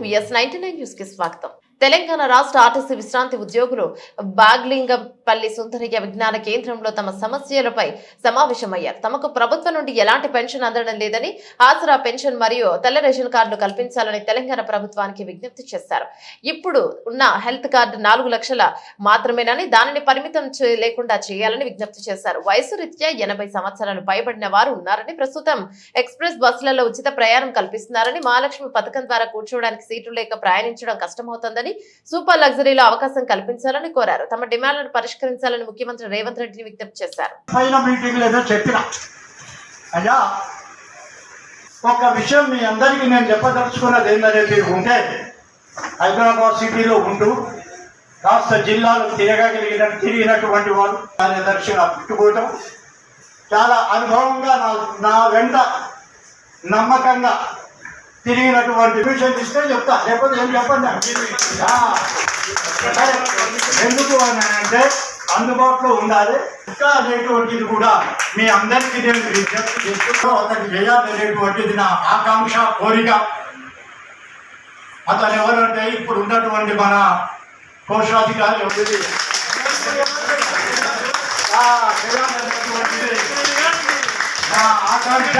S99 news కి స్వాగతం. తెలంగాణ రాష్ట్ర ఆర్టీసీ విశ్రాంతి ఉద్యోగులు బాగ్లింగంపల్లి సుందరయ్య విజ్ఞాన కేంద్రంలో తమ సమస్యలపై సమావేశమయ్యారు. తమకు ప్రభుత్వం నుండి ఎలాంటి పెన్షన్ అందడం లేదని, ఆసరా పెన్షన్ మరియు తెల్ల రేషన్ కార్డులు కల్పించాలని తెలంగాణ ప్రభుత్వానికి విజ్ఞప్తి చేశారు. ఇప్పుడు ఉన్న హెల్త్ కార్డు 4 లక్షల మాత్రమేనని, దానిని పరిమితం లేకుండా చేయాలని విజ్ఞప్తి చేశారు. వయసు రీత్యా 80 సంవత్సరాలు పైబడిన వారు ఉన్నారని, ప్రస్తుతం ఎక్స్ప్రెస్ బస్సులలో ఉచిత ప్రయాణం కల్పిస్తున్నారని, మహాలక్ష్మి పథకం ద్వారా కూర్చోవడానికి సీట్లు లేక ప్రయాణించడం కష్టమవుతోందని, సూపర్ లగ్జరీలో అవకాశం కల్పించాలని కోరారు. తమ డిమాండ్లను పరిష్కరించాలని ముఖ్యమంత్రి రేవంత్ రెడ్డిని విజ్ఞప్తి చేశారు. ఒక విషయం మీ అందరికీ నేను చెప్పదలుచుకున్నది ఏంటనేది ఉంటే, హైదరాబాద్ సిటీలో ఉంటూ రాష్ట్ర జిల్లాలు తిరిగినటువంటి వారు కార్యదర్శిగా పుట్టుకోవటం, చాలా అనుభవంగా నా వెంట నమ్మకంగా తిరిగినటువంటి విషయం ఇస్తే చెప్తా, లేకపోతే ఏం చెప్పండి. ఎందుకు అని అంటే అందుబాటులో ఉండాలి. ఇంకా అనేటువంటిది కూడా మీ అందరికీ నేను విజ్ఞప్తి చేస్తూ అతను చేయాలనేటువంటిది నా ఆకాంక్ష, కోరిక. అతను ఎవరంటే ఇప్పుడు ఉన్నటువంటి మన కోశాధికారి నా ఆకాంక్ష.